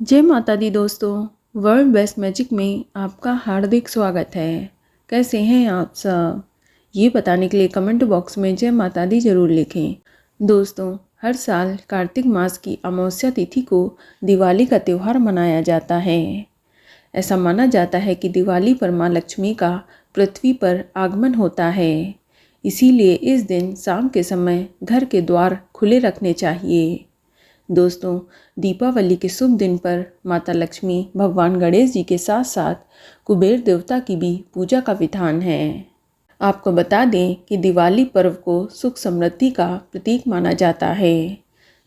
जय माता दी दोस्तों। वर्ल्ड बेस्ट मैजिक में आपका हार्दिक स्वागत है। कैसे हैं आप सब? ये बताने के लिए कमेंट बॉक्स में जय माता दी जरूर लिखें। दोस्तों, हर साल कार्तिक मास की अमावस्या तिथि को दिवाली का त्यौहार मनाया जाता है। ऐसा माना जाता है कि दिवाली पर माँ लक्ष्मी का पृथ्वी पर आगमन होता है। इसीलिए इस दिन शाम के समय घर के द्वार खुले रखने चाहिए। दोस्तों, दीपावली के शुभ दिन पर माता लक्ष्मी भगवान गणेश जी के साथ साथ कुबेर देवता की भी पूजा का विधान है। आपको बता दें कि दिवाली पर्व को सुख समृद्धि का प्रतीक माना जाता है।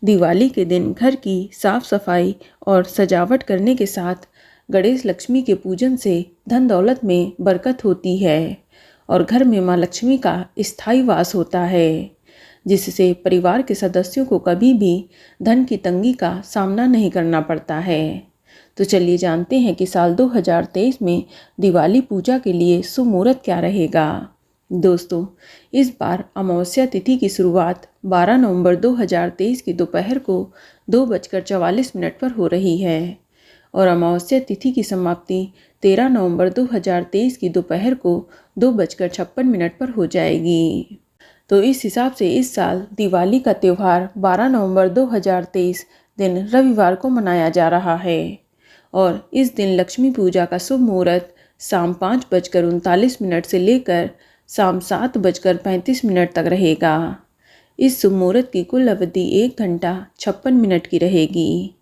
दिवाली के दिन घर की साफ सफाई और सजावट करने के साथ गणेश लक्ष्मी के पूजन से धन दौलत में बरकत होती है और घर में माँ लक्ष्मी का स्थायी वास होता है, जिससे परिवार के सदस्यों को कभी भी धन की तंगी का सामना नहीं करना पड़ता है। तो चलिए जानते हैं कि साल 2023 में दिवाली पूजा के लिए शुभ मुहूर्त क्या रहेगा। दोस्तों, इस बार अमावस्या तिथि की शुरुआत 12 नवंबर 2023 की दोपहर को 2:44 पर हो रही है और अमावस्या तिथि की समाप्ति 13 नवंबर 2023 की दोपहर को 2:56 पर हो जाएगी। तो इस हिसाब से इस साल दिवाली का त्यौहार 12 नवंबर 2023 दिन रविवार को मनाया जा रहा है और इस दिन लक्ष्मी पूजा का शुभ मुहूर्त शाम 5:39 से लेकर शाम 7:35 तक रहेगा। इस शुभ मुहूर्त की कुल अवधि 1 घंटा 56 मिनट की रहेगी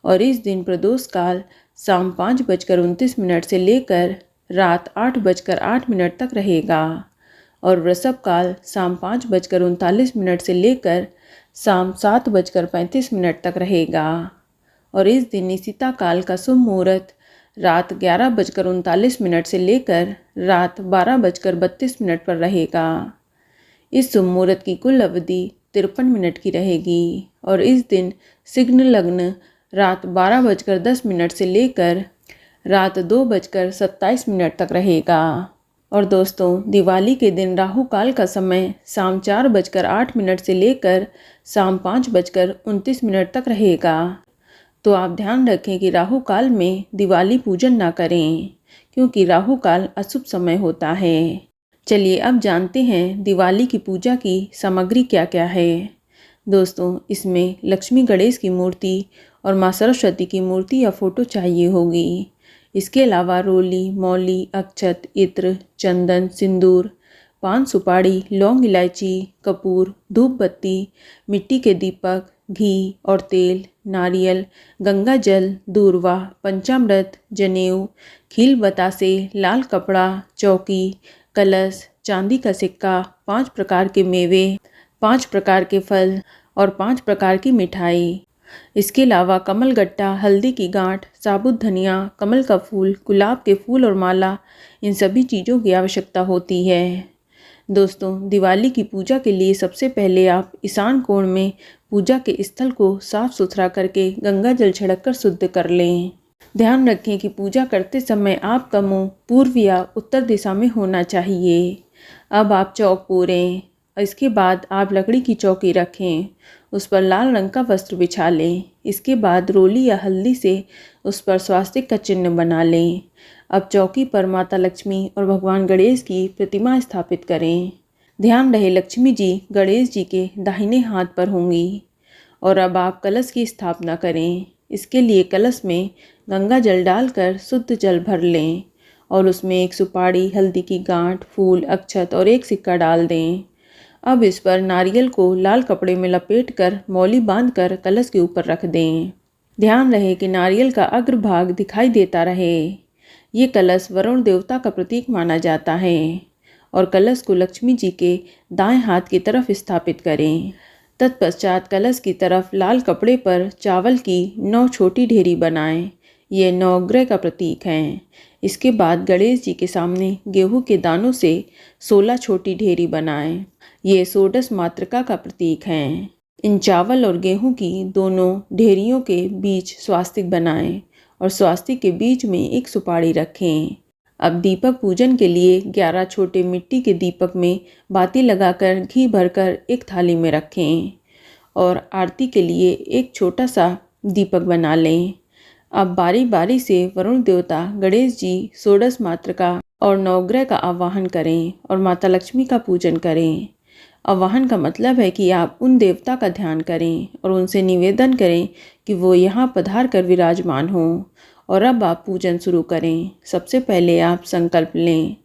और इस दिन प्रदोष काल शाम 5:29 से लेकर रात 8:08 तक रहेगा और वृषभ काल शाम 5:39 से लेकर शाम 7:35 तक रहेगा और इस दिन निशिता काल का शुभ मुहूर्त रात 11:39 से लेकर रात 12:32 पर रहेगा। इस शुभ मुहूर्त की कुल अवधि 53 मिनट की रहेगी और इस दिन सिग्न लग्न रात 12:10 से लेकर रात 2:27 तक रहेगा। और दोस्तों, दिवाली के दिन राहु काल का समय शाम 4:08 से लेकर शाम 5:29 तक रहेगा। तो आप ध्यान रखें कि राहु काल में दिवाली पूजन ना करें, क्योंकि राहु काल अशुभ समय होता है। चलिए अब जानते हैं दिवाली की पूजा की सामग्री क्या क्या है। दोस्तों, इसमें लक्ष्मी गणेश की मूर्ति और माँ सरस्वती की मूर्ति या फोटो चाहिए होगी। इसके अलावा रोली, मौली, अक्षत, इत्र, चंदन, सिंदूर, पान सुपारी, लौंग, इलायची, कपूर, धूप बत्ती, मिट्टी के दीपक, घी और तेल, नारियल, गंगा जल, दूर्वा, पंचामृत, जनेऊ, खील बतासे, लाल कपड़ा, चौकी, कलश, चांदी का सिक्का, 5 प्रकार के मेवे, 5 प्रकार के फल और 5 प्रकार की मिठाई। इसके अलावा कमल गट्टा, हल्दी की गांठ, साबुत धनिया, कमल का फूल, गुलाब के फूल और माला, इन सभी चीज़ों की आवश्यकता होती है। दोस्तों, दिवाली की पूजा के लिए सबसे पहले आप ईशान कोण में पूजा के स्थल को साफ सुथरा करके गंगा जल छिड़ककर शुद्ध कर लें। ध्यान रखें कि पूजा करते समय आपका मुंह पूर्व या उत्तर दिशा में होना चाहिए। अब आप चौक पूरें। इसके बाद आप लकड़ी की चौकी रखें, उस पर लाल रंग का वस्त्र बिछा लें। इसके बाद रोली या हल्दी से उस पर स्वास्तिक का चिन्ह बना लें। अब चौकी पर माता लक्ष्मी और भगवान गणेश की प्रतिमा स्थापित करें। ध्यान रहे लक्ष्मी जी गणेश जी के दाहिने हाथ पर होंगी। और अब आप कलश की स्थापना करें। इसके लिए कलश में गंगा जल डालकर शुद्ध जल भर लें और उसमें एक सुपारी, हल्दी की गांठ, फूल, अक्षत और एक सिक्का डाल दें। अब इस पर नारियल को लाल कपड़े में लपेटकर मौली बांधकर कलश के ऊपर रख दें। ध्यान रहे कि नारियल का अग्रभाग दिखाई देता रहे। ये कलश वरुण देवता का प्रतीक माना जाता है और कलश को लक्ष्मी जी के दाएं हाथ की तरफ स्थापित करें। तत्पश्चात कलश की तरफ लाल कपड़े पर चावल की 9 छोटी ढेरी बनाएं। ये नवग्रह का प्रतीक हैं। इसके बाद गणेश जी के सामने गेहूं के दानों से 16 छोटी ढेरी बनाएं। ये षोडश मातृका का प्रतीक हैं। इन चावल और गेहूं की दोनों ढेरियों के बीच स्वास्तिक बनाएं और स्वास्तिक के बीच में एक सुपारी रखें। अब दीपक पूजन के लिए 11 छोटे मिट्टी के दीपक में बाती लगाकर घी भरकर एक थाली में रखें और आरती के लिए एक छोटा सा दीपक बना लें। आप बारी बारी से वरुण देवता, गणेश जी, षोडश मातृका और नवग्रह का आवाहन करें और माता लक्ष्मी का पूजन करें। आवाहन का मतलब है कि आप उन देवता का ध्यान करें और उनसे निवेदन करें कि वो यहाँ पधार कर विराजमान हों। और अब आप पूजन शुरू करें। सबसे पहले आप संकल्प लें।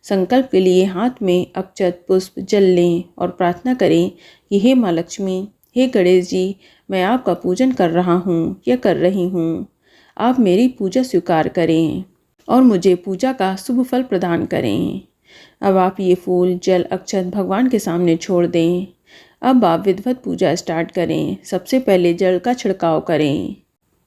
संकल्प के लिए हाथ में अक्षत, पुष्प, जल लें और प्रार्थना करें कि हे माँ लक्ष्मी, हे गणेश जी, मैं आपका पूजन कर रहा हूँ या कर रही हूँ। आप मेरी पूजा स्वीकार करें और मुझे पूजा का शुभ फल प्रदान करें। अब आप ये फूल, जल, अक्षत भगवान के सामने छोड़ दें। अब आप विधिवत पूजा स्टार्ट करें। सबसे पहले जल का छिड़काव करें।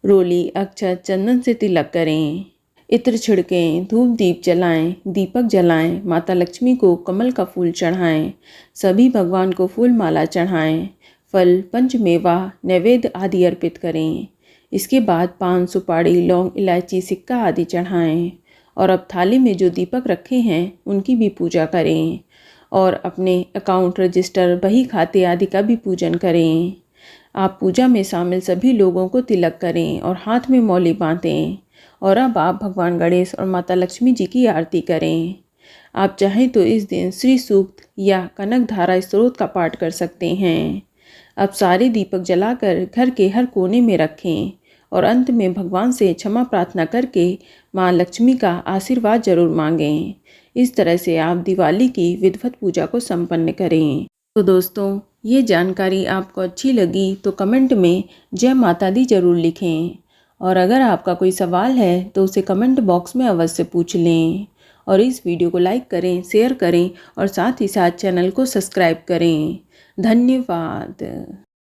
रोली, अक्षत, चंदन से तिलक करें। इत्र छिड़कें, धूप दीप जलाएं, दीपक जलाएं, माता लक्ष्मी को कमल का फूल चढ़ाएं, सभी भगवान को फूल माला चढ़ाएं, फल, पंचमेवा, नैवेद्य आदि अर्पित करें। इसके बाद पान, सुपारी, लौंग, इलायची, सिक्का आदि चढ़ाएं और अब थाली में जो दीपक रखे हैं उनकी भी पूजा करें और अपने अकाउंट, रजिस्टर, बही खाते आदि का भी पूजन करें। आप पूजा में शामिल सभी लोगों को तिलक करें और हाथ में मौली बांधें और अब आप भगवान गणेश और माता लक्ष्मी जी की आरती करें। आप चाहें तो इस दिन श्री सूक्त या कनक धारा स्तोत्र का पाठ कर सकते हैं। अब सारे दीपक जलाकर घर के हर कोने में रखें और अंत में भगवान से क्षमा प्रार्थना करके माँ लक्ष्मी का आशीर्वाद जरूर मांगें। इस तरह से आप दिवाली की विधिवत पूजा को संपन्न करें। तो दोस्तों, ये जानकारी आपको अच्छी लगी तो कमेंट में जय माता दी जरूर लिखें और अगर आपका कोई सवाल है तो उसे कमेंट बॉक्स में अवश्य पूछ लें और इस वीडियो को लाइक करें, शेयर करें और साथ ही साथ चैनल को सब्सक्राइब करें। धन्यवाद।